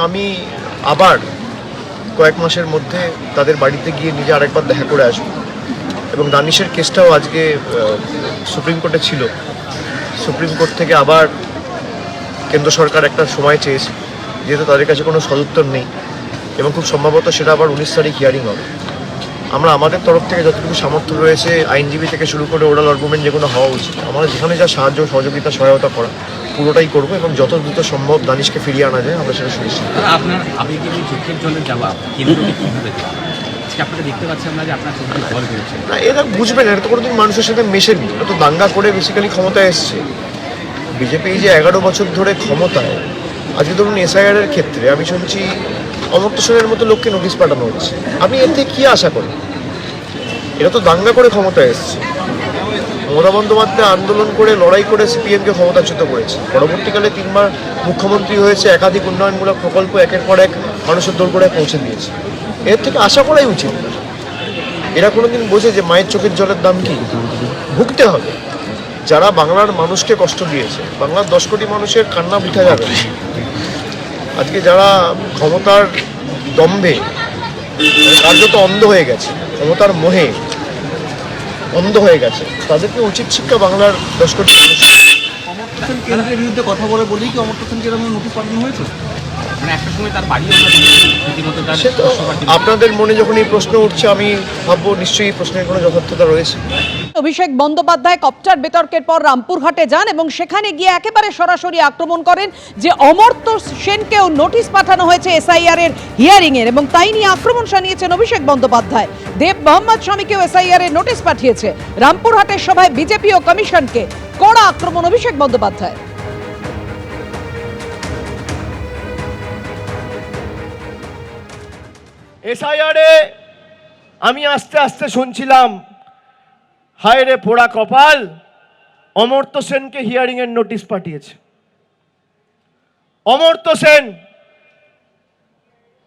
আমি আবার কয়েক মাসের মধ্যে তাদের বাড়িতে গিয়ে নিজে আরেকবার দেখা করে আসবো। এবং দানিশের কেসটাও আজকে সুপ্রিম কোর্টে ছিল। সুপ্রিম কোর্ট থেকে আবার কেন্দ্র সরকার একটা সময় চেয়েছে, যেহেতু তাদের কাছে কোনো সদুত্তর নেই এবং খুব সম্ভবত সেটা আবার 19 তারিখ হিয়ারিং হবে। আমরা আমাদের তরফ থেকে যতটুকু সামর্থ্য রয়েছে, আইনজীবী থেকে শুরু করে ওরাল আর্গুমেন্ট যেগুলো হওয়া উচিত, আমরা যেখানে যা সাহায্য সহযোগিতা সহায়তা করা পুরোটাই করবো এবং যত দ্রুত সম্ভব দানিশকে ফিরিয়ে আনা যায় আমরা সেটা সুনিশ্চিত। আপনার আবেগে চোখের জলের জবাব কেন্দ্রকে কীভাবে দেবেন? আপনাকে দেখতে পাচ্ছেন না যে আপনার চোখের জল বেরোচ্ছে না, এটা বুঝবেন, এটা তো কোনোদিন মানুষের সাথে মেশেনি, এটা তো দাঙ্গা করে বেসিক্যালি ক্ষমতায় এসছে। বিজেপি যে 11 বছর ধরে ক্ষমতায়, আজকে ধরুন এসআইআর এর ক্ষেত্রে আমি শুনছি অমর্ত্য সেনের মতো লোককে নোটিশ পাঠানো হচ্ছে। আপনি এর থেকে কী আশা করেন? এটা তো দাঙ্গা করে ক্ষমতায় এসছে। মমতা বন্দ্যোপাধ্যায় আন্দোলন করে লড়াই করে সিপিএমকে ক্ষমতাচ্যুত করেছে, পরবর্তীকালে 3 বার মুখ্যমন্ত্রী হয়েছে, একাধিক উন্নয়নমূলক প্রকল্প একের পর এক মানুষের দোরগোড়ায় পৌঁছে দিয়েছে। এর থেকে আশা করাই উচিত। এরা কোনোদিন বোঝে যে মায়ের চোখের জলের দাম কি? ভুগতে হবে। যারা বাংলার মানুষকে কষ্ট দিয়েছে, বাংলার 10 কোটি মানুষের কান্না বুঝা যাবে। আজকে যারা ক্ষমতার দম্ভে কার্যত অন্ধ হয়ে গেছে, ক্ষমতার মোহে অন্ধ হয়ে গেছে, তাদেরকে উচিত শিক্ষা বাংলার 10 কোটি মানুষ। অমর্ত্য সেন কেন্দ্রের বিরুদ্ধে কথা বলে বলেই কি অমর্ত্য সেনকে এরকম নোটিশ পাঠানো হয়েছে? মানে একটা সময় তার বাড়ি রীতিমতো তার সে তো আপনাদের মনে যখন এই প্রশ্ন উঠছে, আমি ভাববো নিশ্চয়ই এই প্রশ্নের কোনো যথার্থতা রয়েছে। অভিষেক বন্দ্যোপাধ্যায় কপ্টার বিতর্কের পর রামপুরহাটে যান এবং সেখানে গিয়ে একেবারে সরাসরি আক্রমণ করেন যে অমর্ত্য সেনকেও নোটিশ পাঠানো হয়েছে এসআইআর এর হিয়ারিং এর, এবং তাই নিয়ে আক্রমণ শানিয়েছেন অভিষেক বন্দ্যোপাধ্যায়। দেব মোহাম্মদ স্বামীকেও এসআইআর এর নোটিশ পাঠিয়েছে। রামপুরহাটের সভায় বিজেপি ও কমিশনকে কড়া আক্রমণ অভিষেক বন্দ্যোপাধ্যায়। এসআইআরে আমি আস্তে আস্তে শুনছিলাম, হায় রে পোড়া কপাল, অমর্ত্য সেনকে হিয়ারিং এর নোটিশ পাঠিয়েছে। অমর্ত্য সেন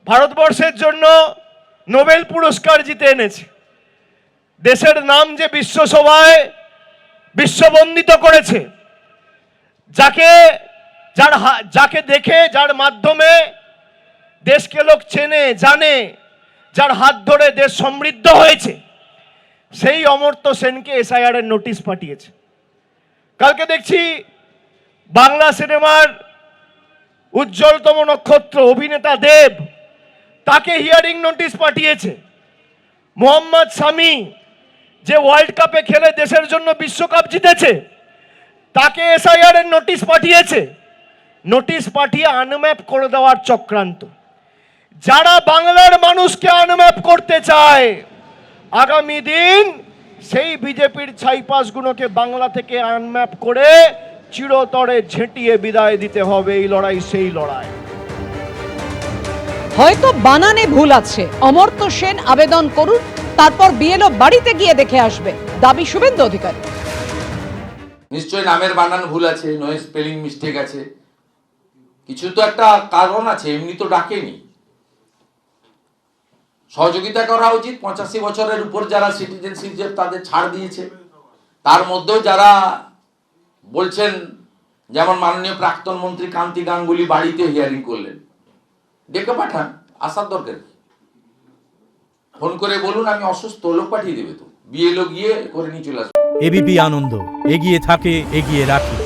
ভারতবর্ষের জন্য নোবেল পুরস্কার জিতে এনেছে, দেশের নাম যে বিশ্বসভায় বিশ্ববন্দিত করেছে, যাকে দেখে, যার মাধ্যমে দেশকে লোক চেনে জানে, যার হাত ধরে দেশ সমৃদ্ধ হয়েছে, সেই অমর্ত্য সেনকে এসআইআর এর নোটিশ পাঠিয়েছে। কালকে দেখছি বাংলা সিনেমার উজ্জ্বলতম নক্ষত্র অভিনেতা দেব, তাকে হিয়ারিং নোটিশ পাঠিয়েছে। মোহাম্মদ শামী, যে ওয়ার্ল্ড কাপে খেলে দেশের জন্য বিশ্বকাপ জিতেছে, তাকে এসআইআর এর নোটিশ পাঠিয়েছে। নোটিশ পাঠিয়ে আনম্যাপ করে দেওয়ার চক্রান্ত। যারা বাংলার মানুষকে আনম্যাপ করতে চায়, আগামী দিন সেই বিজেপির ছাইপাসগুলোকে বাংলা থেকে আনম্যাপ করে চিরতরে ঝেঁটিয়ে বিদায় দিতে হবে। এই লড়াই সেই লড়াই। হয়তো বানানে ভুল আছে, অমর্ত্য সেন আবেদন করুন, তারপর বিএলও বাড়িতে গিয়ে দেখে আসবে, দাবি শুভেন্দু অধিকারী। নিশ্চয়ই নামের বানান ভুল আছে, নয় স্পেলিং মিস্টেক আছে, কিছু তো একটা কারণ আছে, এমনি তো ডাকেনি। সহযোগিতা করা উচিত। 85 বছরের উপর যারা সিটিজেনশিপ তাদের ছাড় দিয়েছে, তার মধ্যেও যারা বলছেন, যেমন মাননীয় প্রাক্তন মন্ত্রী কান্তি গাঙ্গুলি বাড়িতে হিয়ারিং করলেন, ডেকে পাঠান, আসার দরকার কি? ফোন করে বলুন আমি অসুস্থ, লোক পাঠিয়ে দেবে তো, বিএলও গিয়ে করে নিয়ে চলে আসবে। এবিপি আনন্দ, এগিয়ে থাকে, এগিয়ে রাখে।